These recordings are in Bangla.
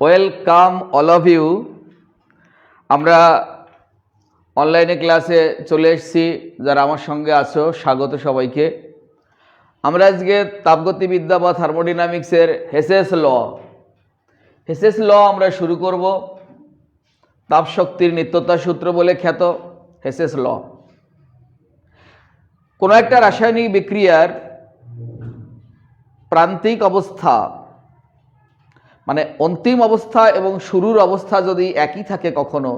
Welcome all of you. আমরা অনলাইনে ক্লাসে চলে এসেছি। যারা আমার সঙ্গে আছো স্বাগত সবাইকে। আমরা আজকে তাপগতিবিদ্যা বা থার্মোডাইনামিক্সের হেসেস ল আমরা শুরু করব। তাপশক্তির নিত্যতা সূত্র বলে খ্যাত হেসেস ল। কোনো একটা রাসায়নিক বিক্রিয়ার প্রান্তিক অবস্থা মানে অন্তিম অবস্থা এবং শুরুর অবস্থা যদি একই থাকে কখনো,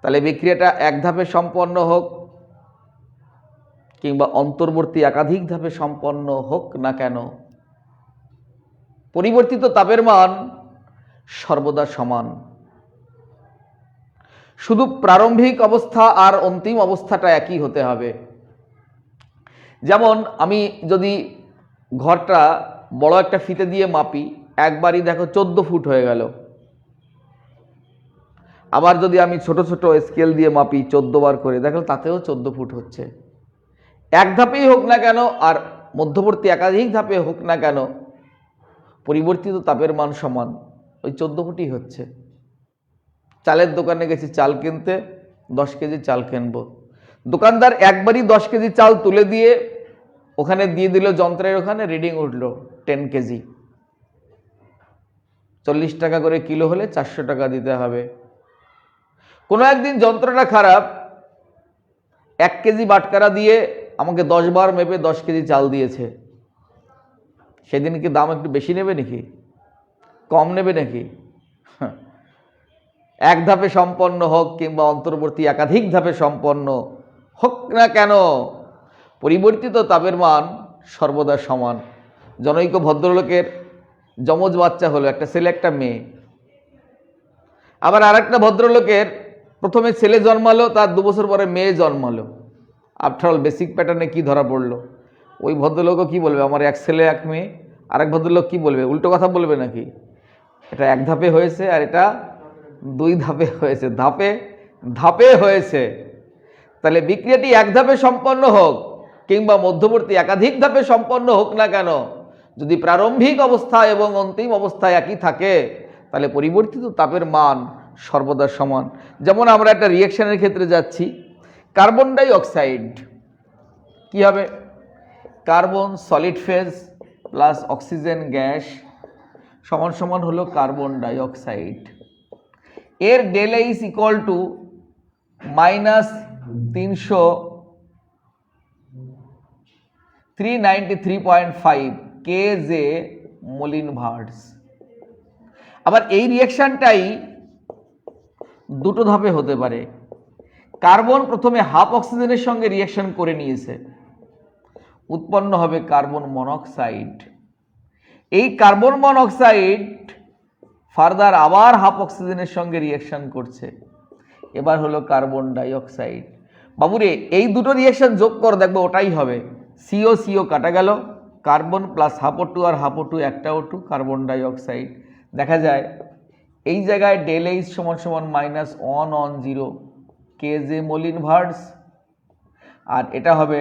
তাহলে বিক্রিয়াটা এক ধাপে সম্পন্ন হোক কিংবা অন্তর্বর্তী একাধিক ধাপে সম্পন্ন হোক না কেন, পরিবর্তিত তাপের মান সর্বদা সমান। শুধু প্রারম্ভিক অবস্থা আর অন্তিম অবস্থাটা একই হতে হবে। যেমন আমি যদি ঘরটা বড় একটা ফিতে দিয়ে মাপি, একবারই দেখো 14 ফুট হয়ে গেল। আবার যদি আমি ছোট ছোট স্কেল দিয়ে মাপি 14 বার করে, দেখো তাতেও 14 ফুট হচ্ছে। এক ধাপেই হোক না কেন আর মধ্যবর্তী একাধিক ধাপে হোক না কেন, পরিবর্তিত তাপের মান সমান ওই 14 ফুটই হচ্ছে। চালের দোকানে গেছি চাল কিনতে, 10 কেজি চাল কিনবো। দোকানদার একবারই 10 কেজি চাল তুলে দিয়ে ওখানে দিয়ে দিল যন্ত্রের, ওখানে রিডিং উঠলো 10 কেজি। 40 টাকা করে কিলো হলে 400 টাকা দিতে হবে। কোনো একদিন যন্ত্রটা খারাপ, 1 কেজি বাটকারা দিয়ে আমাকে 10 বার মেপে 10 কেজি চাল দিয়েছে। সেদিন কি দাম একটু বেশি নেবে নাকি, কম নেবে নাকি? এক ধাপে সম্পন্ন হোক কিংবা অন্তর্বর্তী একাধিক ধাপে সম্পন্ন হোক না কেন, পরিবর্তিত তাপের মান সর্বদা সমান। জনৈক ভদ্রলোকের যমজ বাচ্চা হলো, একটা ছেলে একটা মেয়ে। আবার আর একটা ভদ্রলোকের প্রথমে ছেলে জন্মালো, তার 2 বছর পরে মেয়ে জন্মালো। আফটার অল বেসিক প্যাটার্নে কি ধরা পড়লো? ওই ভদ্রলোকও কি বলবে, আমার এক ছেলে এক মেয়ে। আরেক ভদ্রলোক কি বলবে, উল্টো কথা বলবে নাকি? এটা এক ধাপে হয়েছে আর এটা 2 ধাপে হয়েছে, ধাপে ধাপে হয়েছে। তাহলে বিক্রিয়াটি এক ধাপে সম্পন্ন হোক কিংবা মধ্যবর্তী একাধিক ধাপে সম্পন্ন হোক না কেন, যদি প্রারম্ভিক অবস্থা এবং অন্তিম অবস্থা একই থাকে, তাহলে পরিবর্তিত তাপের মান সর্বদা সমান। যেমন আমরা একটা রিঅ্যাকশনের ক্ষেত্রে যাচ্ছি, কার্বন ডাই অক্সাইড কি হবে? Carbon solid phase plus oxygen gas সমান সমান হলো কার্বন ডাই অক্সাইড। এর ডেল এইচ ইকুয়াল টু -393.5 কেজে মোলিন ভার্টস। আবার এই রিঅ্যাকশনটাই দুটো ধাপে হতে পারে। কার্বন প্রথমে হাফ অক্সিজেনের সঙ্গে রিঅ্যাকশন করে নিয়েছে, উৎপন্ন হবে কার্বন মনোক্সাইড। এই কার্বন মনোক্সাইড ফার্দার আবার হাফ অক্সিজেনের সঙ্গে রিঅ্যাকশন করছে, এবার হলো কার্বন ডাই অক্সাইড। বাবুরে এই দুটো রিঅ্যাকশন যোগ কর, দেখবো ওটাই হবে। সিও সিও কাটা গেল, কার্বন প্লাস হাফ O2 আর হাফ O2 একটা O2, কার্বন ডাই অক্সাইড। দেখা যায় এই জায়গায় ডেল এইচ সমান সমান -110 কেজে মোলিন ভার্টস। আর এটা হবে,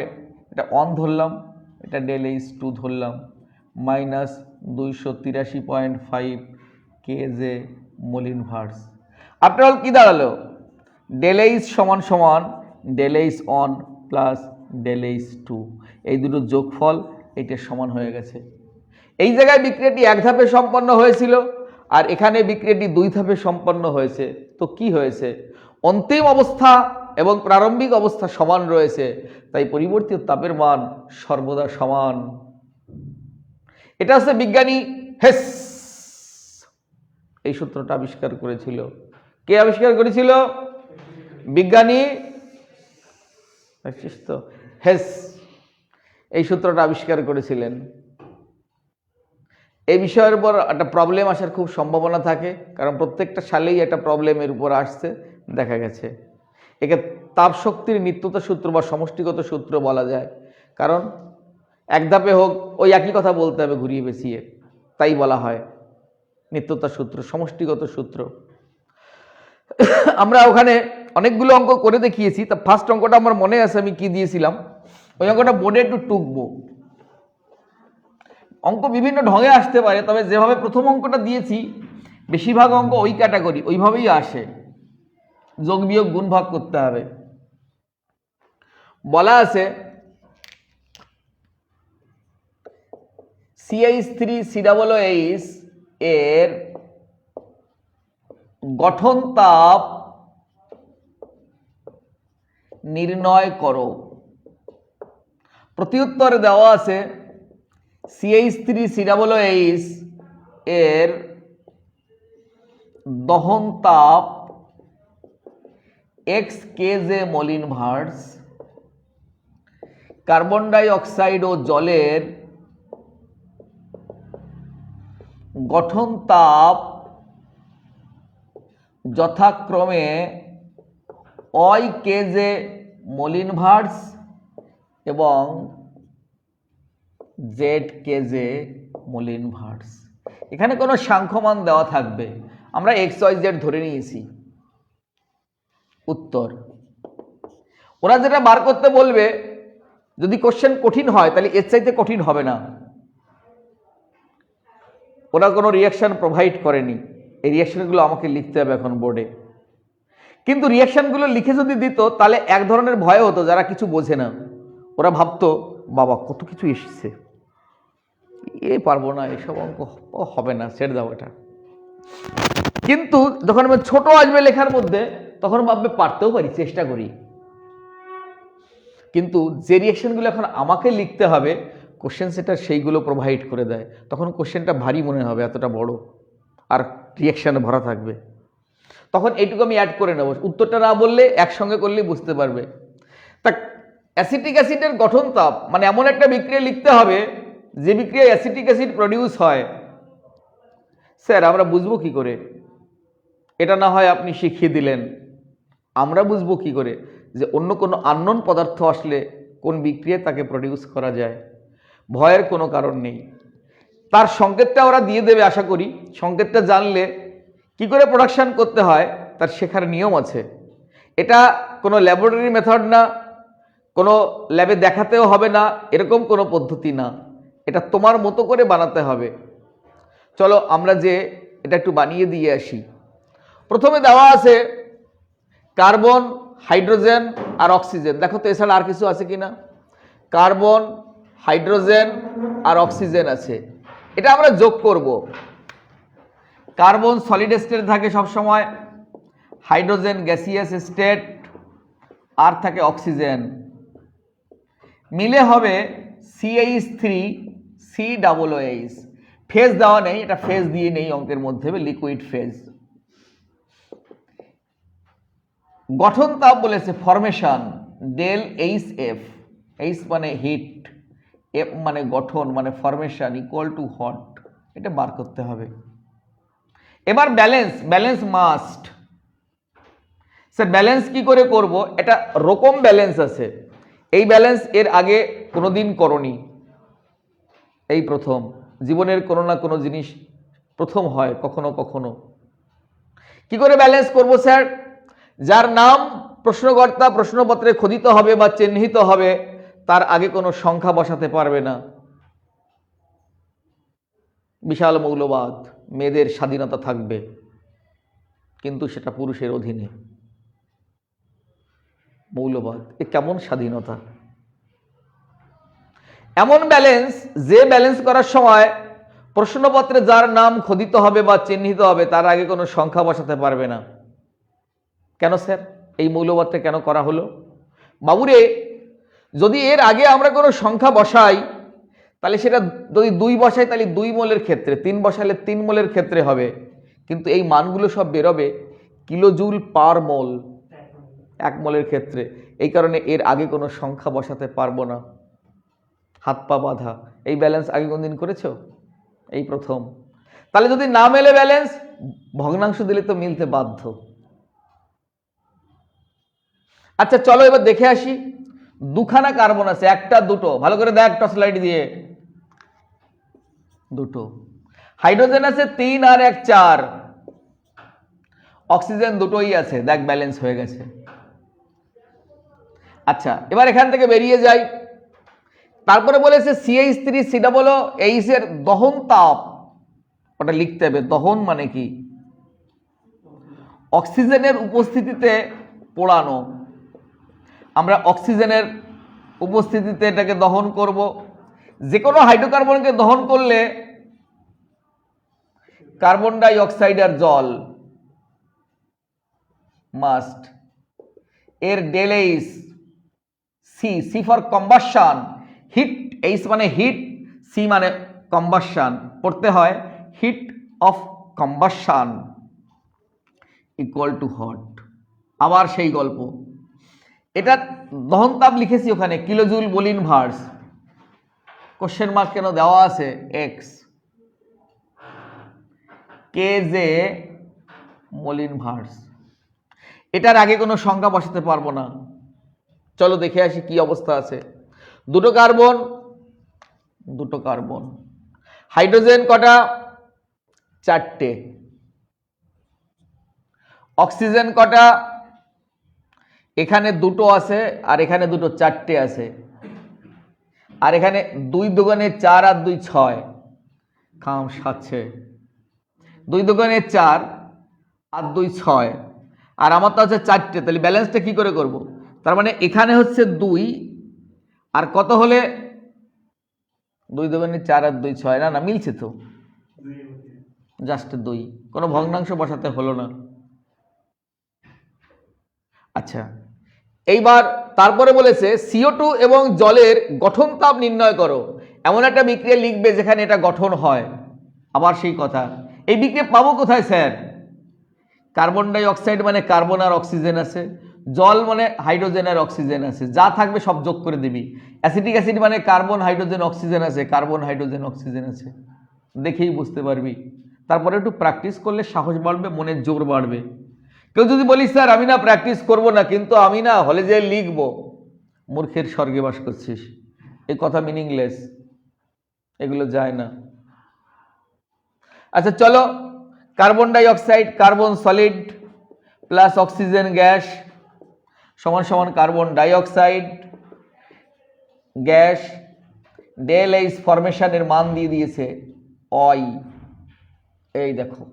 এটা 1 ধরলাম, এটা ডেল এইচ 2 ধরলাম, -283.5 কেজে মোলিন ভার্টস। আফটার অল কি দাঁড়ালো? ডেল এইচ সমান সমান del H 1 plus del H 2, এই দুটো যোগফল এটা সমান হয়ে গেছে। এই জায়গায় বিক্রিয়াটি এক ধাপে সম্পন্ন হয়েছিল আর এখানে বিক্রিয়াটি 2 ধাপে সম্পন্ন হয়েছে। তো কি হয়েছে? অন্তিম অবস্থা এবং প্রারম্ভিক অবস্থা সমান রয়েছে, তাই পরিবর্তিত তাপের মান সর্বদা সমান। এটা হচ্ছে বিজ্ঞানী হেস এই সূত্রটা আবিষ্কার করেছিল। কে আবিষ্কার করেছিল? বিজ্ঞানী হেস এই সূত্রটা আবিষ্কার করেছিলেন। এই বিষয়ের উপর একটা প্রবলেম আসার খুব সম্ভাবনা থাকে, কারণ প্রত্যেকটা সালেই একটা প্রবলেমের উপর আসছে দেখা গেছে। একে তাপ শক্তির নিত্যতা সূত্র বা সমষ্টিগত সূত্র বলা যায়, কারণ এক ধাপে হোক ওই একই কথা বলতে হবে ঘুরিয়ে পেঁচিয়ে, তাই বলা হয় নিত্যতা সূত্র, সমষ্টিগত সূত্র। আমরা ওখানে অনেকগুলো অঙ্ক করে দেখিয়েছি। তা ফার্স্ট অঙ্কটা আমার মনে আছে আমি কি দিয়েছিলাম, ওই অঙ্কটা বোর্ডে একটু টুকবো। অঙ্ক বিভিন্ন ঢঙে আসতে পারে, তবে যেভাবে প্রথম অঙ্কটা দিয়েছি বেশিরভাগ অঙ্ক ওই ক্যাটাগরি, ওইভাবেই আসে, যোগ বিয়োগ গুণ ভাগ করতে হবে। বলা আছে CH3COOH এর গঠন তাপ নির্ণয় করো। প্রত্যুত্তরে দেওয়া আছে CH3COOH এর দহন তাপ x kJ mole inverse, carbon ডাই অক্সাইড ও জলের গঠন তাপ যথাক্রমে y kJ মোল ইনভার্স এবং z kJ মোল ইনভার্স। এখানে কোনো সাংখ্যমান দেওয়া থাকবে, আমরা XYZ ধরে নিয়েছি। উত্তর ওরা যেটা বার করতে বলবে, যদি কোশ্চেন কঠিন হয় তাহলে এর চাইতে কঠিন হবে না। ওরা কোনো রিয়াকশন প্রোভাইড করেনি, এই রিয়াকশনগুলো আমাকে লিখতে হবে এখন বোর্ডে। কিন্তু রিয়াকশনগুলো লিখে যদি দিত তাহলে এক ধরনের ভয় হতো, যারা কিছু বোঝে না ওরা ভাবতো বাবা কত কিছু এসেছে, পারবো না, এসব অঙ্ক হবে না, ছেড়ে দাও এটা। কিন্তু যখন আমি ছোট আসবে লেখার মধ্যে তখন ভাববে পারতেও পারি, চেষ্টা করি। কিন্তু যে রিয়াকশনগুলো এখন আমাকে লিখতে হবে কোশ্চেন সেটার সেইগুলো প্রোভাইড করে দেয়, তখন কোশ্চেনটা ভারী মনে হবে, এতটা বড় আর রিয়াকশানে ভরা থাকবে। তখন এইটুকু আমি অ্যাড করে নেব, উত্তরটা না বললে একসঙ্গে করলেই বুঝতে পারবে। তা অ্যাসিটিক অ্যাসিডের গঠন তাপ মানে এমন একটা বিক্রিয়া লিখতে হবে যে বিক্রিয়ায় অ্যাসিটিক অ্যাসিড প্রডিউস হয়। স্যার আমরা বুঝবো কি করে? এটা না হয় আপনি শিখিয়ে দিলেন, আমরা বুঝবো কি করে যে অন্য কোনো আননোন পদার্থ আসলে কোন বিক্রিয়ায় তাকে প্রডিউস করা যায়? ভয়ের কোনো কারণ নেই, তার সংকেতটা ওরা দিয়ে দেবে আশা করি। সংকেতটা জানলে কি করে প্রোডাকশন করতে হয় তার শেখার নিয়ম আছে। এটা কোনো ল্যাবরেটরি মেথড না, কোনো ল্যাবে দেখাতেও হবে না, এরকম কোনো পদ্ধতি না, এটা তোমার মতো করে বানাতে হবে। চলো আমরা যে এটা একটু বানিয়ে দিয়ে আসি। প্রথমে দেওয়া আছে কার্বন, হাইড্রোজেন আর অক্সিজেন। দেখো তো এছাড়া আর কিছু আছে কিনা? কার্বন, হাইড্রোজেন আর অক্সিজেন আছে, এটা আমরা যোগ করব। কার্বন সলিড স্টেট থাকে সবসময়, হাইড্রোজেন গ্যাসিয়াস স্টেট, আর থাকে অক্সিজেন, মিলে হবে CH3COOH। ফেজ দেওয়া নেই, এটা ফেজ দিয়ে নেই অঙ্কের মধ্যে, লিকুইড ফেজ। গঠন তাপ বলেছে ফরমেশন ডেল HF, H মানে হিট, F মানে গঠন মানে ফরমেশন ইকুয়াল টু হট, এটা বার করতে হবে। এবার balance, balance must. Sir balance কি করে করব? এটা রকম ব্যালেন্স আছে, এই ব্যালেন্স এর আগে কোনোদিন করনি, এই প্রথম। জীবনের কোনো না কোনো জিনিস প্রথম হয় কখনো কখনো। কি করে ব্যালেন্স করব স্যার? যার নাম প্রশ্নকর্তা প্রশ্নপত্রে খোদিত হবে বা চিহ্নিত হবে তার আগে কোনো সংখ্যা বসাতে পারবে না। বিশাল মৌলবাদ, মেয়েদের স্বাধীনতা থাকবে, কিন্তু সেটা পুরুষের অধীনে। মৌলবাদ এ কেমন স্বাধীনতা? এমন ব্যালেন্স যে ব্যালেন্স করার সময় প্রশ্নপত্রে যার নাম খোদিত হবে বা চিহ্নিত হবে তার আগে কোনো সংখ্যা বসাতে পারবে না। কেন স্যার এই মৌলবাদটা কেন করা হলো? বাবুরে, যদি এর আগে আমরা কোনো সংখ্যা বসাই তাহলে সেটা যদি 2 বসাই তাহলে 2 মোলের ক্ষেত্রে, 3 বসালে 3 মোলের ক্ষেত্রে হবে, কিন্তু এই মানগুলো সব বেরোবে কিলোজুল পার মোল, 1 মোলের ক্ষেত্রে। এই কারণে এর আগে কোনো সংখ্যা বসাতে পারবো না, হাত পা বাঁধা। এই ব্যালেন্স আগে কোনদিন করেছো? এই প্রথম। তাহলে যদি না মেলে ব্যালেন্স, ভগ্নাংশ দিলে তো মিলতে বাধ্য। আচ্ছা চলো এবার দেখে আসি। দুখানা কার্বন আছে, একটা দুটো, ভালো করে দেখ টর্চ লাইট দিয়ে। দুটো। হাইড্রোজেন আছে 3 আর 1 4, অক্সিজেন দুটোই আছে, দেখ ব্যালেন্স হয়ে গেছে। আচ্ছা এবার এখান থেকে বেরিয়ে যাই। তারপরে বলেছে CH3COOH এর দহন তাপ, ওটা লিখতে হবে। দহন মানে কি? অক্সিজেনের উপস্থিতিতে পোড়ানো, আমরা অক্সিজেনের উপস্থিতিতে এটাকে দহন করব। যে কোনো হাইড্রোকার্বনকে দহন করলে কার্বন ডাই অক্সাইড আর জল মাস্ট, এর del H, C, C for combustion, heat, H মানে হিট, সি মানে কম্বাসন, পড়তে হয় heat of combustion equal to hot. আবার সেই গল্প, এটা দহন তাপ লিখেছি ওখানে kilojoule mole inverse, question mark কেন দেওয়া আছে, এক্স, কেজে মোল ইনভার্স। এটার আগে কোনো সংখ্যা বসাতে পারবো না। চলো দেখে আসি কি অবস্থা আছে। দুটো কার্বন, দুটো কার্বন, হাইড্রোজেন কটা, চারটে, অক্সিজেন কটা, এখানে দুটো আছে আর এখানে দুটো, চারটে আছে, আর এখানে 2 দুগুণে 4 আর 2 6, কাম সাচ্ছে, 2 দুগুণে 4 আর 2 6, আর আমার তো আছে চারটে, তাহলে ব্যালেন্সটা কি করে করব? তার মানে এখানে হচ্ছে 2 আর কত হলে 2 দুগুণে 4 আর 2 6, না না মিলছে তো, জাস্ট 2, কোনো ভগ্নাংশ বসাতে হলো না। আচ্ছা, এইবার তারপরে বলেছে CO2 এবং জলের গঠন তাপ নির্ণয় করো। এমন একটা বিক্রিয়া লিখবে যেখানে এটা গঠন হয়। আবার সেই কথা, এই বিক্রিয়া পাবো কোথায় স্যার? কার্বন ডাই অক্সাইড মানে কার্বন আর অক্সিজেন আছে, জল মানে হাইড্রোজেন আর অক্সিজেন আছে, যা থাকবে সব যোগ করে দিবি। অ্যাসিটিক অ্যাসিড মানে কার্বন হাইড্রোজেন অক্সিজেন আছে, কার্বন হাইড্রোজেন অক্সিজেন আছে, দেখেই বুঝতে পারবি। তারপরে একটু প্র্যাকটিস করলে সাহস বাড়বে, মনের জোর বাড়বে। কেউ যদি বলিস স্যার আমি না প্র্যাকটিস করব না, কিন্তু আমি না হলে যে লিখবো, মূর্খের স্বর্গে বাস করছিস। এই কথা মিনিংলেস, এগুলো যায় না। আচ্ছা চলো, কার্বন ডাই oxide, carbon solid plus oxygen gas সমান সমান কার্বন ডাই অক্সাইড গ্যাস, ডেল এইচ ফরমেশনের মান দিয়ে দিয়েছে অই, এই দেখো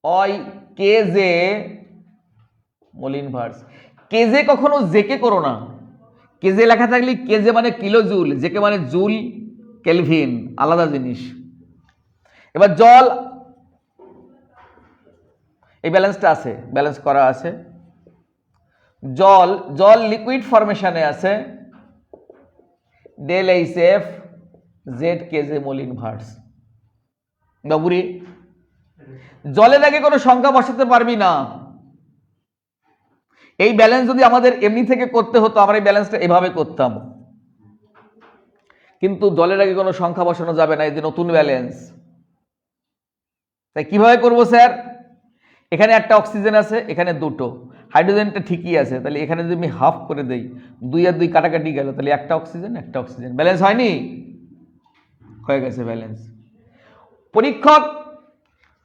অই কেজে মোল ইনভার্স। কেজে কখনো জেকে করো না, কেজে লেখা থাকলে কেজে মানে কিলোজুল, জেকে মানে জুল কেলভিন, আলাদা জিনিস। এবার জল, এই ব্যালেন্সটা আছে, ব্যালেন্স করা আছে। জল, জল লিকুইড ফরমেশনে আছে, del H F Z কেজে mole inverse. বাবুরি, জলের আগে কোনো সংখ্যা বসাতে পারবি না। এই ব্যালেন্স যদি আমাদের এমনি থেকে করতে হতো, আমরা এই ব্যালেন্সটা এভাবে করতাম, কিন্তু জলের আগে কোনো সংখ্যা বসানো যাবে না, এই যে নতুন ব্যালেন্স। তাই কিভাবে করব স্যার? এখানে একটা অক্সিজেন আছে, এখানে দুটো, হাইড্রোজেনটা ঠিকই আছে, তাহলে এখানে যদি আমি হাফ করে দেই, 2 আর 2 কাটাকাটি গেল, তাহলে একটা অক্সিজেন একটা অক্সিজেন, ব্যালেন্স হয়নি? হয়ে গেছে ব্যালেন্স। পরীক্ষক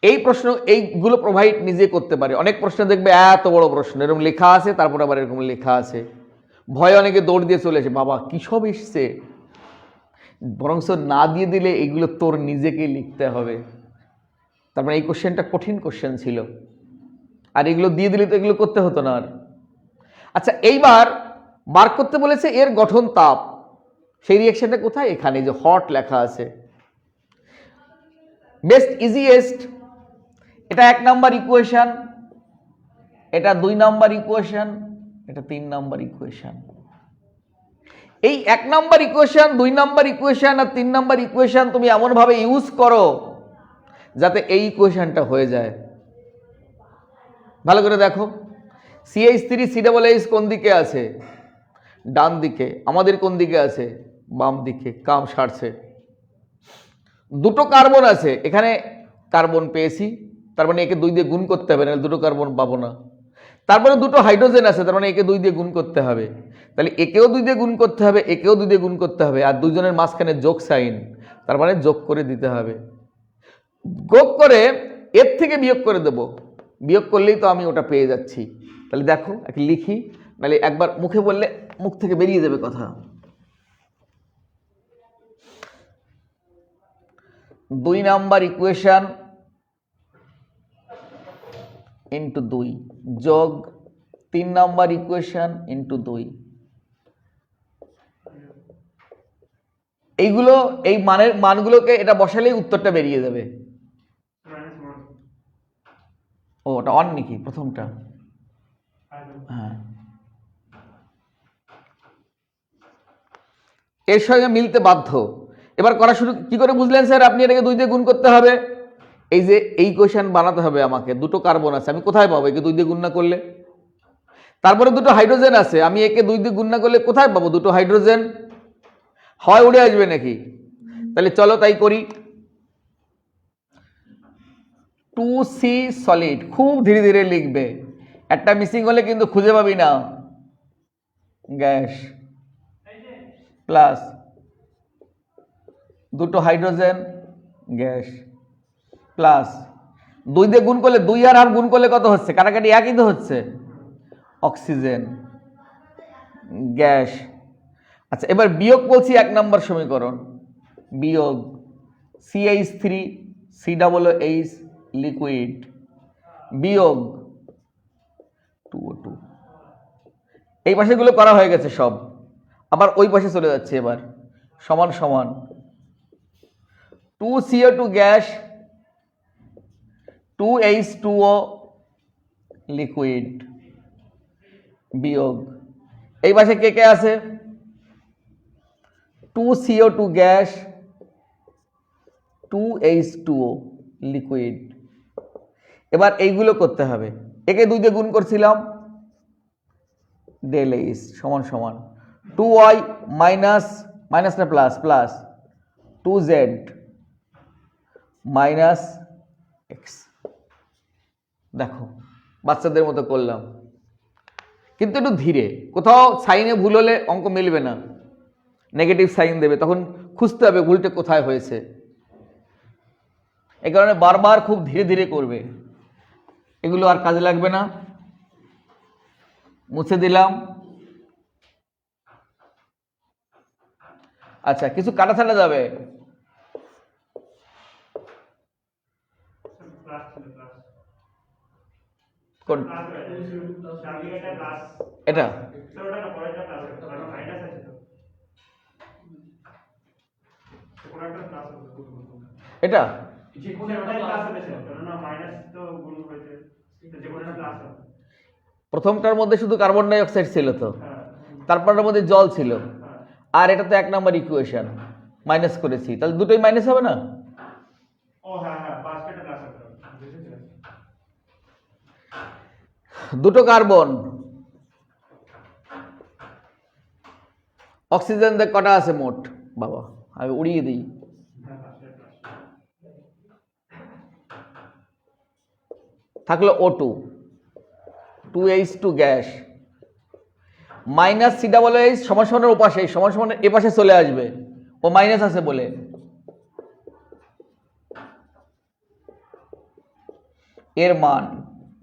এই প্রশ্ন, এইগুলো প্রোভাইড নিজে করতে পারে। অনেক প্রশ্ন দেখবে এত বড় প্রশ্ন, এরকম লেখা আছে, তারপর আবার এরকম লেখা আছে, ভয়ে অনেকে দৌড় দিয়ে চলে আসে, বাবা কি সব এসছে। বরংস না দিয়ে দিলে এগুলো তোর নিজেকেই লিখতে হবে। তারপরে এই কোশ্চেনটা কঠিন কোশ্চেন ছিল, আর এগুলো দিয়ে দিলে তো এগুলো করতে হতো না আর। আচ্ছা, এইবার বার করতে বলেছে এর গঠন তাপ, সেই রিয়াকশনটা কোথায়? এখানে যে হট লেখা আছে। বেস্ট ইজিয়েস্ট, এটা 1 নাম্বার ইকুয়েশন, এটা 2 নাম্বার ইকুয়েশন, এটা 3 নাম্বার ইকুয়েশন। এই 1 নাম্বার ইকুয়েশন, 2 নাম্বার ইকুয়েশন আর 3 নাম্বার ইকুয়েশন তুমি এমনভাবে ইউজ করো যাতে এই ইকুয়েশনটা হয়ে যায়। ভালো করে দেখো, CH3 CH কোন দিকে আছে? ডান দিকে। আমাদের কোন দিকে আছে? বাম দিকে। কাম সারছে। দুটো কার্বন আছে, এখানে কার্বন পেয়েছি, তার মানে একে 2 দিয়ে গুণ করতে হবে, না দুটো কার্বন পাবো না। তারপরে দুটো হাইড্রোজেন আছে, তার মানে একে 2 দিয়ে গুণ করতে হবে, তাহলে একেও 2 দিয়ে গুণ করতে হবে, একেও 2 দিয়ে গুণ করতে হবে, আর দুজনের মাঝখানে যোগ সাইন, তার মানে যোগ করে দিতে হবে। যোগ করে এর থেকে বিয়োগ করে দেব, বিয়োগ করলেই তো আমি ওটা পেয়ে যাচ্ছি। তাহলে দেখো একটা লিখি, নাহলে একবার মুখে বললে মুখ থেকে বেরিয়ে যাবে কথা। 2 নাম্বার ইকুয়েশন ইন্টু 2 যোগ 3 নম্বর ইকুয়েশন ইন্টু 2। এইগুলো এই মানগুলোকে এটা বসালেই উত্তরটা বেরিয়ে যাবে। ও ওটা অন নাকি প্রথমটা? হ্যাঁ, এর সঙ্গে মিলতে বাধ্য। এবার করা শুরু কি করে বুঝলেন স্যার? আপনি এটাকে 2 দিয়ে গুণ করতে হবে। এই যে এই কোয়েশ্চেন বানাতে হবে আমাকে, দুটো কার্বন আছে, আমি কোথায় পাবো একে 2 দিয়ে গুণ না করলে? তারপরে দুটো হাইড্রোজেন আছে, আমি একে 2 দিয়ে গুণ না করলে কোথায় পাবো দুটো হাইড্রোজেন? হয় উড়ে আসবে নাকি? তাহলে চলো তাই করি। 2C সলিড, খুব ধীরে ধীরে লিখবে, একটা মিসিং হলে কিন্তু খুঁজে পাবি না। গ্যাস প্লাস দুটো হাইড্রোজেন গ্যাস প্লাস 2 দিয়ে গুণ করলে 2 আর গুণ করলে কত হচ্ছে? কাটাকাটি একই তো হচ্ছে, অক্সিজেন গ্যাস। আচ্ছা এবার বিয়োগ বলছি 1 নম্বর সমীকরণ, বিয়োগ CH3 COOH লিকুইড বিয়োগ 2O2। এই পাশেগুলো করা হয়ে গেছে সব, আবার ওই পাশে চলে যাচ্ছে। এবার সমান সমান 2CO2 গ্যাস 2H2O লিকুইড বিয়োগ এই পাশে কে কে আছে? 2CO2 gas 2H2O liquid. এবার এইগুলো করতে হবে, একে 2 দিয়ে গুণ করছিলাম, ডেল এইচ সমান সমান 2y মাইনাস মাইনাস না plus plus 2z minus x. দেখো বাচ্চাদের মতো করলাম, কিন্তু একটু ধীরে, কোথাও সাইনে ভুল হলে অঙ্ক মিলবে না, নেগেটিভ সাইন দেবে, তখন খুঁজতে হবে ভুলটা কোথায় হয়েছে। এই কারণে বারবার খুব ধীরে ধীরে করবে। এগুলো আর কাজে লাগবে না, মুছে দিলাম। আচ্ছা কিছু কাটা ছাড়া যাবে? এটা এটা প্রথমটার মধ্যে শুধু কার্বন ডাই অক্সাইড ছিল তো, তারপরটার মধ্যে জল ছিল, আর এটা তো 1 নম্বর ইকুয়েশন মাইনাস করেছি, তাহলে দুটোই মাইনাস হবে না? দুটো কার্বন, অক্সিজেন দেখ কটা আছে মোট? বাবা আমি উড়িয়ে দিই, থাকলো O2 2H2 gas minus COOH সমান সমানের ওপাশে, সমান সমানের এপাশে চলে আসবে, ও মাইনাস আছে বলে। এর মান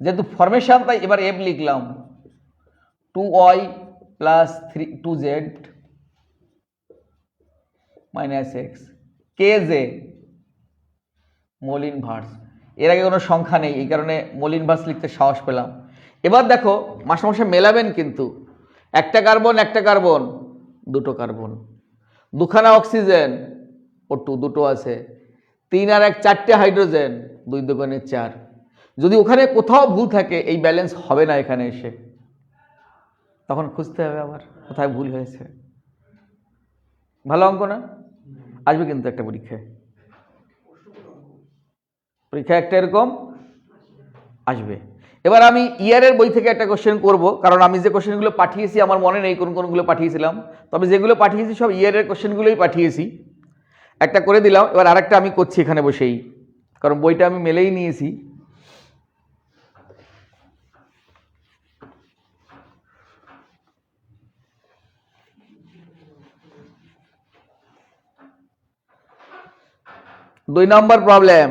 যেহেতু ফরমেশন তাই এবার F লিখলাম 2y plus 2z minus x kj mole inverse. এর আগে কোনো সংখ্যা নেই, এই কারণে মোল ইনভার্স লিখতে সাহস পেলাম। এবার দেখো মাসে মেলাবেন, কিন্তু একটা কার্বন দুটো কার্বন, দুখানা অক্সিজেন O2 দুটো আছে, 3 আর 1 4টে হাইড্রোজেন, 2 দুগুণে 4। যদি ওখানে কোথাও ভুল থাকে এই ব্যালেন্স হবে না এখানে এসে, তখন খুঁজতে হবে আবার কোথায় ভুল হয়েছে। ভালো অঙ্ক না? আসবে কিন্তু একটা পরীক্ষায় একটা এরকম আসবে। এবার আমি ইয়ারের বই থেকে একটা কোশ্চেন করব, কারণ আমি যে কোশ্চেনগুলো পাঠিয়েছি আমার মনে নেই কোনগুলো পাঠিয়েছিলাম, তবে যেগুলো পাঠিয়েছি সব ইয়ারের কোশ্চেনগুলোই পাঠিয়েছি। একটা করে দিলাম, এবার আরেকটা আমি করছি এখানে বসেই, কারণ বইটা আমি মেলেই নিয়েছি। দুই নম্বর প্রবলেম,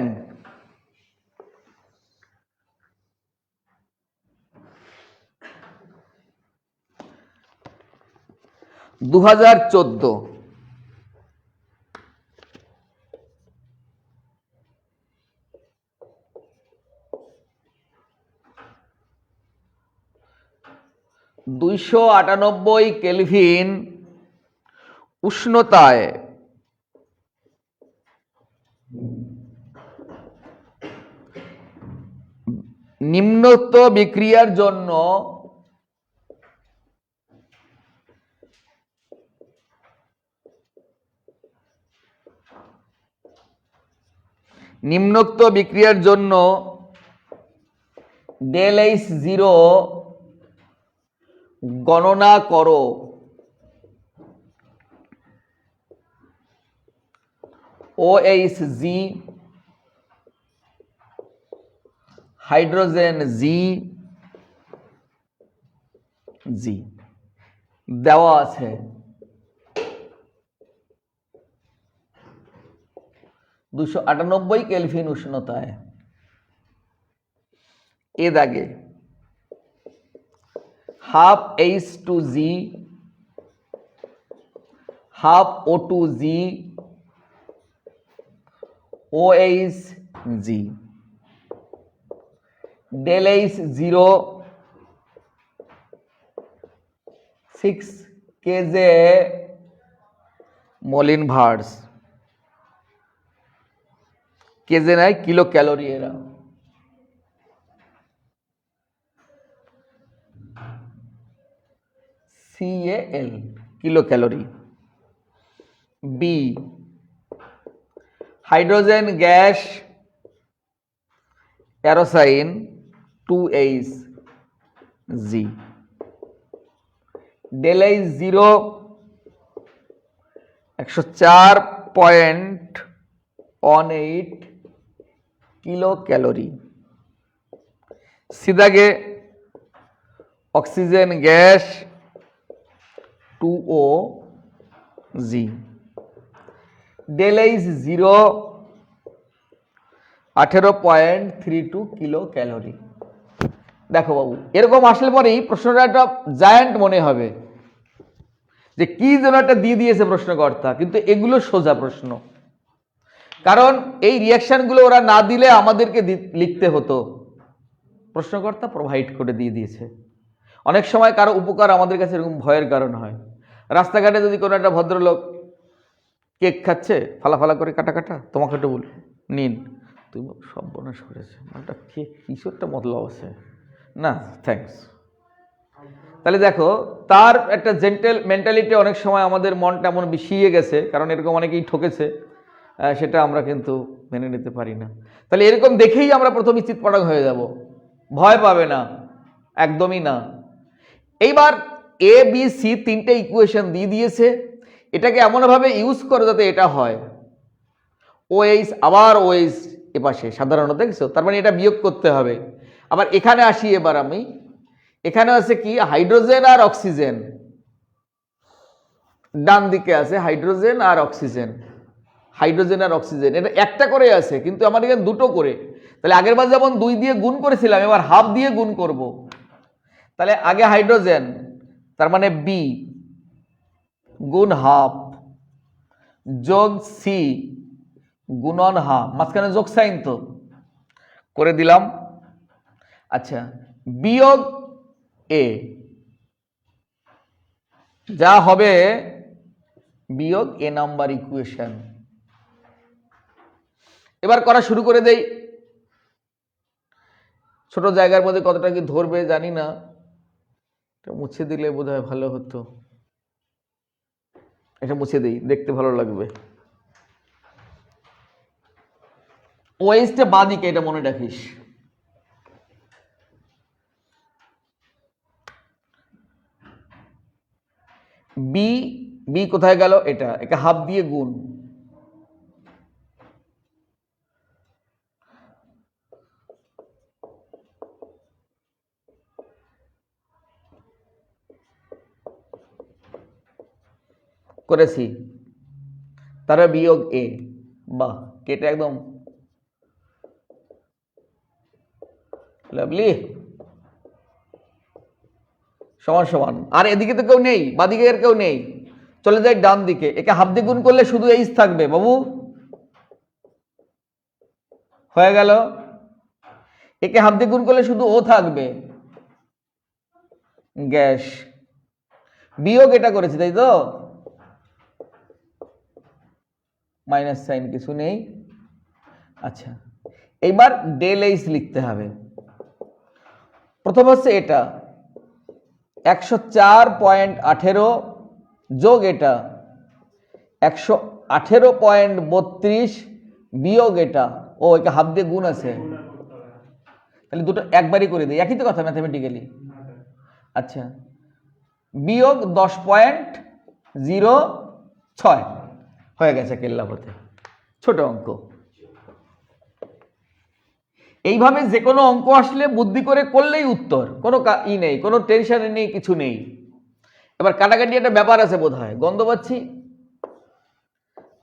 দু 2014 2 298 কেলভিন উষ্ণতায় নিম্নোক্ত বিক্রিয়ার জন্য ΔH0 গণনা করো। OH G, হাইড্রোজেন G দেওয়া আছে। 298 কেলভিন উষ্ণতায়। এ দাগে half H2G, half O2G, OHG, ΔH0 6 kJ mole inverse, kJ নাই কিলো ক্যালোরি, এরা CAL kilo calorie. B hydrogen gas অ্যারোসাইন 2HG, ΔH0 104.18 কিলো ক্যালোরি। সিদাগে oxygen gas 2OG, ΔH0 18.32 kilo calorie. দেখো বাবু, এরকম আসলে পরেই প্রশ্নটা একটা জায়ান্ট মনে হবে যে কি যেন একটা দিয়ে দিয়েছে প্রশ্নকর্তা, কিন্তু এগুলো সোজা প্রশ্ন, কারণ এই রিয়াকশনগুলো ওরা না দিলে আমাদেরকে লিখতে হতো, প্রশ্নকর্তা প্রোভাইড করে দিয়ে দিয়েছে। অনেক সময় কারো উপকার আমাদের কাছে এরকম ভয়ের কারণ হয়। রাস্তাঘাটে যদি কোনো একটা ভদ্রলোক কেক খাচ্ছে ফালা করে কাটা কাটা, তোমাকে একটু বলি নিন, তুই সর্বনাশ করেছে, একটা কেক কিশোরটা মতলব আছে না, থ্যাঙ্কস। তাহলে দেখো তার একটা জেন্টেল মেন্টালিটি অনেক সময় আমাদের মনটা এমন বিষিয়ে গেছে, কারণ এরকম অনেকেই ঠকেছে, সেটা আমরা কিন্তু মেনে নিতে পারি না। তাহলে এরকম দেখেই আমরা প্রথমে চিৎপটাং হয়ে যাব, ভয় পাবে না, একদমই না। এইবার ABC 3টে ইকুয়েশন দিয়ে দিয়েছে, এটাকে এমনভাবে ইউজ করো যাতে এটা হয়। OH আবার OH এপাশে সাধারণত দেখছো, তার মানে এটা বিয়োগ করতে হবে। আবার এখানে আসি, এবার আমি এখানে আছে কি হাইড্রোজেন আর অক্সিজেন, ডান দিকে আছে হাইড্রোজেন আর অক্সিজেন, এটা একটা করে আছে, কিন্তু আমার এখানে দুটো করে। তাহলে আগের বার যেমন 2 দিয়ে গুণ করেছিলাম, এবার হাফ দিয়ে গুণ করব। তাহলে আগে হাইড্রোজেন, তার মানে বি গুণ হাফ যোগ সি গুণন হাফ, মাঝখানে যোগ সাইন তো করে দিলাম। আচ্ছা, বিয়োগ এ, যা হবে বিয়োগ এ নাম্বার ইকুয়েশন। এবার করা শুরু করে দেই। ছোট জায়গার মধ্যে কতটা কি ধরবে জানি না, এটা মুছে দিলে বোধহয় ভালো হতো। এটা মুছে দিই, দেখতে ভালো লাগবে। ওয়েস্টে বাঁদিকে, এটা মনে রাখিস। বি, বি কোথায় গেল? এটা, একে হাফ দিয়ে গুণ, করেছি, তারা বিয়োগ এ, বাহ কেটে একদম লাভলি, সমান সমান। আর এদিকে তো কেউ নেই, বাদিকে এর কেউ নেই, চলে যায় ডান দিকে। একে হাফ দিয়ে গুণ করলে শুধু এইচ থাকবে বাবু, হয়ে গেল। একে হাফ দিয়ে গুণ করলে শুধু ও থাকবে, গ্যাস, বিয়োগ এটা করেছি তাই তো, মাইনাস সাইন কিছু নেই। আচ্ছা, এইবার ডেল এইচ লিখতে হবে। প্রথম হচ্ছে এটা 104.18 যোগ এটা 118.32 বিয়োগ এটা, ও এটা হাফ দিয়ে গুণ আছে, তাহলে দুটো একবারই করে দিই, একই তো কথা ম্যাথামেটিক্যালি। আচ্ছা, বিয়োগ 10.06 হয়ে গেছে কেল্লাপথে, ছোট অঙ্ক। এইভাবে যে কোনো অঙ্ক আসলে বুদ্ধি করে করলেই উত্তর, কোনো নেই, কোনো টেনশন নেই, কিছু নেই। এবার কাটাকাটি একটা ব্যাপার আছে বোধ হয়, গন্ধ পাচ্ছি,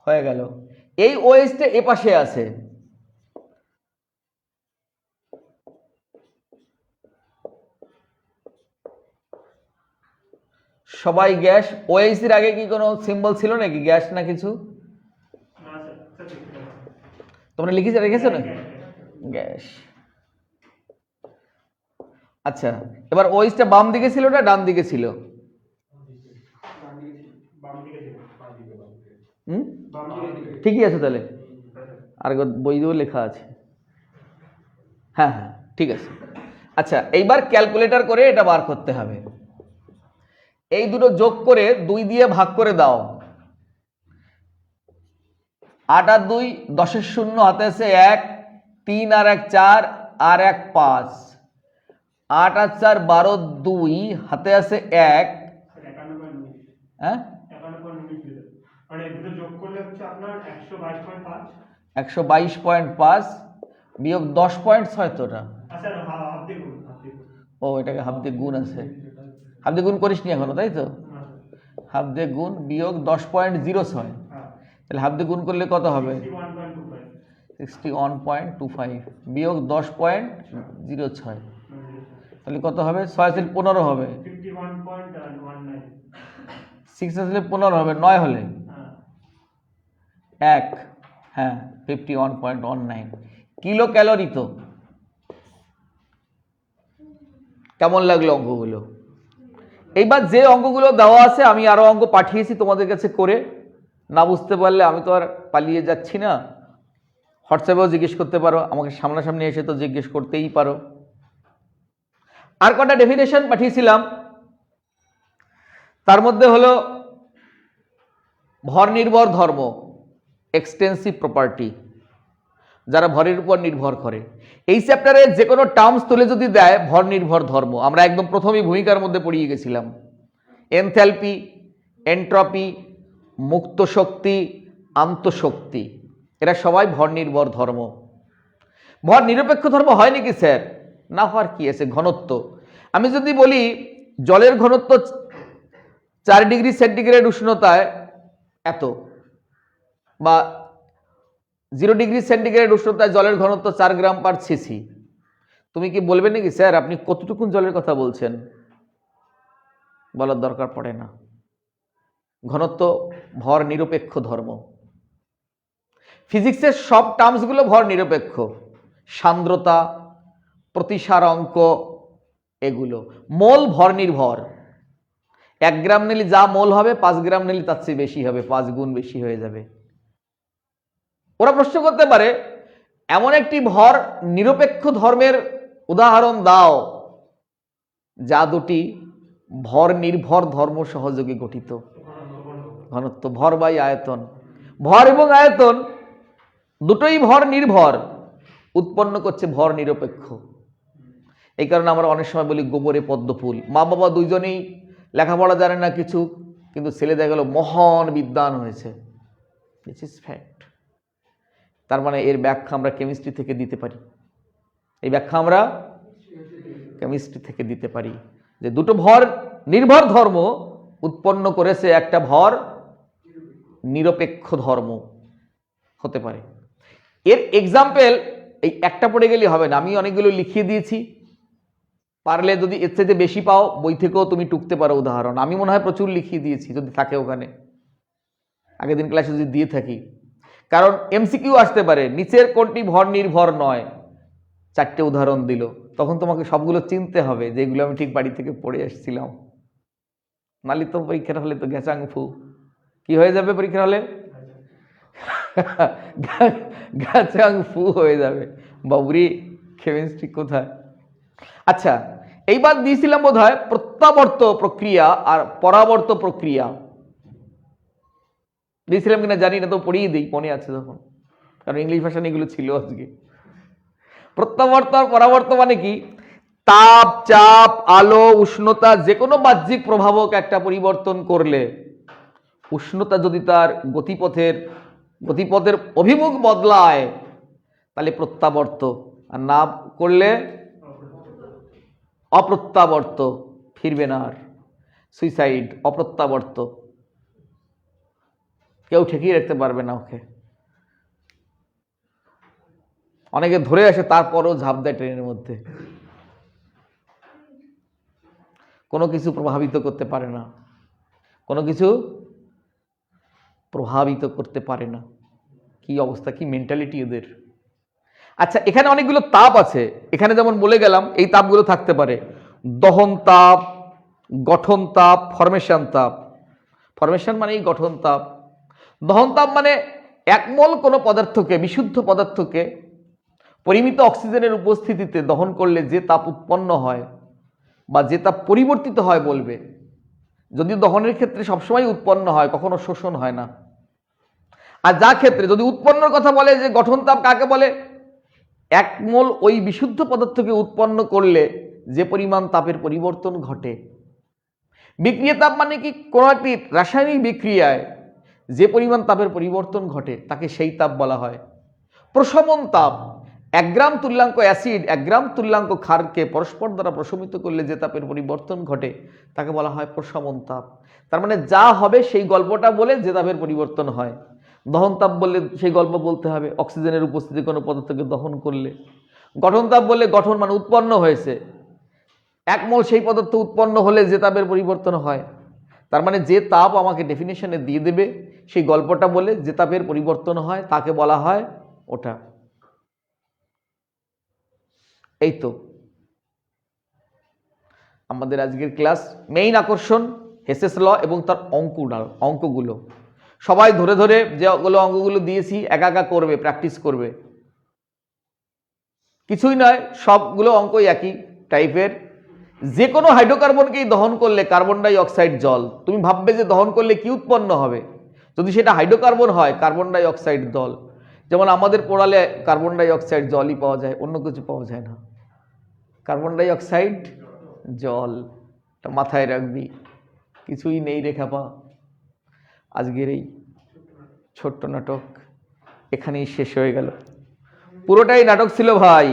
হয়ে গেল। এই ওএসটা এ পাশে আছে, সবাই গ্যাস। ওএসির আগে কি কোনো সিম্বল ছিল নাকি গ্যাস না কিছু? তোমরা লিখেছো রেখেছো না গ্যাস। আচ্ছা, এবার ওএসটা বাম দিকে ছিল না ডান দিকে ছিল? ঠিকই আছে তাহলে, আর বইতেও লেখা আছে। হ্যাঁ হ্যাঁ ঠিক আছে। আচ্ছা, এইবার ক্যালকুলেটর করে এটা বার করতে হবে। এই দুটো যোগ করে 2 দিয়ে ভাগ করে দাও। 8 আর 2 10 শূন্য, হাতে আছে 1, 3 আর 1 4 আর 1 5, 8 আর 4 12, 2 হাতে আছে 1, হ্যাঁ 122.5 বিয়োগ 10.6 তোটা। ও এটাকে হাফ দিয়ে গুণ আছে, হাফ দিয়ে গুণ করিস নি এখনো তাই তো? হাফ দিয়ে গুণ বিয়োগ 10.06, তাহলে হাফ দিয়ে গুণ করলে কত হবে? 61.25 বিয়োগ 10.06, তাহলে কত হবে? 6 আসলে 15 হবে, 6 আসলে 15 হবে, 9 হলে 1, হ্যাঁ 51.19 কিলো ক্যালোরি। তো কেমন লাগলো অঙ্কগুলো? এইবার যে অঙ্কগুলো দেওয়া আছে আমি আরো অঙ্ক পাঠিয়েছি তোমাদের কাছে করে, না বুঝতে পারলে আমি তো আর পালিয়ে যাচ্ছি না, হোয়াটসঅ্যাপেও জিজ্ঞেস করতে পারো, আমাকে সামনাসামনি এসে তো জিজ্ঞেস করতেই পারো। আর কটা ডেফিনেশন পাঠিয়েছিলাম, তার মধ্যে হলো ভর নির্ভর ধর্ম, এক্সটেন্সিভ প্রপার্টি, যারা ভরের উপর নির্ভর করে। এই চ্যাপ্টারে যে কোনো টার্মস তুলে যদি দেয় ভর নির্ভর ধর্ম, আমরা একদম প্রথমেই ভূমিকার মধ্যে পড়িয়ে গেছিলাম। এনথ্যালপি, এন্ট্রপি, মুক্ত শক্তি, আন্তঃশক্তি, এরা সবাই ভর নির্ভর ধর্ম। ভর নিরপেক্ষ ধর্ম হয় নাকি স্যার? না হওয়ার কি আছে? ঘনত্ব, আমি যদি বলি জলের ঘনত্ব 4 ডিগ্রি সেন্টিগ্রেড উষ্ণতায় এত, বা 0 ডিগ্রি সেন্টিগ্রেড উষ্ণতায় জলের ঘনত্ব 4 গ্রাম পার সিসি, তুমি কি বলবে নাকি স্যার আপনি কতটুকুন জলের কথা বলছেন? বলার দরকার পড়ে না। ঘনত্ব ভর নিরপেক্ষ ধর্ম। ফিজিক্সের সব টার্মসগুলো ভর নিরপেক্ষ, সান্দ্রতা, প্রতিসার অঙ্ক, এগুলো। মোল ভর নির্ভর, 1 গ্রাম নিলে যা মোল হবে 5 গ্রাম নিলে তার চেয়ে বেশি হবে, 5 গুণ বেশি হয়ে যাবে। ওরা প্রশ্ন করতে পারে এমন একটি ভর নিরপেক্ষ ধর্মের উদাহরণ দাও যা দুটি ভর নির্ভর ধর্ম সহযোগে গঠিত। ঘনত্ব, ভর বাই আয়তন, ভর এবং আয়তন দুটোই ভর নির্ভর, উৎপন্ন করছে ভর নিরপেক্ষ। এই কারণে আমরা অনেক সময় বলি গোবরে পদ্ম ফুল। মা বাবা দুইজনেই লেখাপড়া জানে না কিছু, কিন্তু ছেলে দেখা গেল মহান বিদ্বান হয়েছে, দিস ইজ ফ্যাক্ট। তার মানে এর ব্যাখ্যা আমরা কেমিস্ট্রি থেকে দিতে পারি, এই ব্যাখ্যা আমরা কেমিস্ট্রি থেকে দিতে পারি যে দুটো ভর নির্ভর ধর্ম উৎপন্ন করেছে একটা ভর নিরপেক্ষ ধর্ম হতে পারে। এর এক্সাম্পল এই একটা পড়ে গেলে হবে না, আমি অনেকগুলো লিখিয়ে দিয়েছি, পারলে যদি এর চাইতে বেশি পাও বই থেকেও তুমি টুকতে পারো উদাহরণ। আমি মনে হয় প্রচুর লিখিয়ে দিয়েছি, যদি থাকে ওখানে আগের দিন ক্লাসে যদি দিয়ে থাকি। কারণ এমসিকিউ আসতে পারে নিচের কোনটি ভর নির্ভর নয়, 4টে উদাহরণ দিল, তখন তোমাকে সবগুলো চিনতে হবে যেগুলো আমি ঠিক বাড়ি থেকে পড়ে এসেছিলাম, নালি তো পরীক্ষার হলে তো গ্যাচাং ফু কি হয়ে যাবে, পরীক্ষার হলে গ্যাচাং ফু হয়ে যাবে। বাবুরি কেমিস্ট্রি কোথায়? আচ্ছা, এইবার দিয়েছিলাম বোধ হয় প্রত্যাবর্ত প্রক্রিয়া আর পরাবর্ত প্রক্রিয়া দিয়েছিলাম কিনা জানি না, তো পড়িয়ে দিই, মনে আছে তখন, কারণ ইংলিশ ভাষা এগুলো ছিল আজকে। প্রত্যাবর্ত আর পরাবর্ত মানে কি? তাপ, চাপ, আলো, উষ্ণতা, যে কোনো বাহ্যিক প্রভাবক একটা পরিবর্তন করলে উষ্ণতা যদি তার গতিপথের অভিমুখ বদলায় তাহলে প্রত্যাবর্ত, আর না করলে অপ্রত্যাবর্ত, ফিরবে না আর, সুইসাইড, অপ্রত্যাবর্ত, কেউ ঠেকিয়ে রাখতে পারবে না ওকে। অনেকে ধরে আসে তারপরও ঝাঁপ দেয় ট্রেনের মধ্যে, কোনো কিছু প্রভাবিত করতে পারে না, কোনো কিছু প্রভাবিত করতে পারে না। কি অবস্থা, কি মেন্টালিটি এদের। আচ্ছা, এখানে অনেকগুলো তাপ আছে, এখানে যেমন বলে গেলাম এই তাপগুলো থাকতে পারে দহন তাপ, গঠন তাপ, ফরমেশন তাপ। ফরমেশন মানে গঠন তাপ। দহন তাপ মানে একমল কোনো পদার্থকে, বিশুদ্ধ পদার্থকে পরিমিত অক্সিজেনের উপস্থিতিতে দহন করলে যে তাপ উৎপন্ন হয় বা যে তাপ পরিবর্তিত হয় বলবে, যদি দহনের ক্ষেত্রে সবসময় উৎপন্ন হয়, কখনো শোষণ হয় না। আর যা ক্ষেত্রে যদি উৎপন্নের কথা বলে, যে গঠন তাপ কাকে বলে? একমল ওই বিশুদ্ধ পদার্থকে উৎপন্ন করলে যে পরিমাণ তাপের পরিবর্তন ঘটে। বিক্রিয়া তাপ মানে কি? কোনো একটি রাসায়নিক বিক্রিয়ায় যে পরিমাণ তাপের পরিবর্তন ঘটে তাকে সেই তাপ বলা হয়। প্রশমন তাপ, 1 গ্রাম তুল্যাঙ্ক অ্যাসিড 1 গ্রাম তুল্যাঙ্ক ক্ষারকে পরস্পর দ্বারা প্রশমিত করলে যে তাপের পরিবর্তন ঘটে তাকে বলা হয় প্রশমন তাপ। তার মানে যা হবে সেই গল্পটা বলে যে তাপের পরিবর্তন হয়। দহন তাপ বললে সেই গল্প বলতে হবে, অক্সিজেনের উপস্থিতি কোনো পদার্থকে দহন করলে। গঠন তাপ বললে গঠন মানে উৎপন্ন হয়েছে, একমল সেই পদার্থ উৎপন্ন হলে যে তাপের পরিবর্তন হয়। তার মানে যে তাপ আমাকে ডেফিনেশনে দিয়ে দেবে সেই গল্পটা বলে যে তাপের পরিবর্তন হয় তাকে বলা হয় ওটা। এই তো আমাদের আজকের ক্লাস। মেইন আকর্ষণ হেসেস ল এবং তার অঙ্কগুলো সবাই ধরে ধরে যেগুলো অঙ্কগুলো দিয়েছি একা একা করবে, প্র্যাকটিস করবে। কিছুই নয়, সবগুলো অঙ্কই একই টাইপের। যে কোনো হাইড্রোকার্বনকেই দহন করলে কার্বন ডাই অক্সাইড জল, তুমি ভাববে যে দহন করলে কি উৎপন্ন হবে, যদি সেটা হাইড্রোকার্বন হয় কার্বন ডাই অক্সাইড জল। যেমন আমাদের পোড়ালে কার্বন ডাই অক্সাইড জলই পাওয়া যায়, অন্য কিছু পাওয়া যায় না। কার্বন ডাই অক্সাইড জল, এটা মাথায় রাখবি। কিছুই নেই রেখা পা। আজকের এই ছোট্ট নাটক এখানেই শেষ হয়ে গেল। পুরোটাই নাটক ছিল ভাই।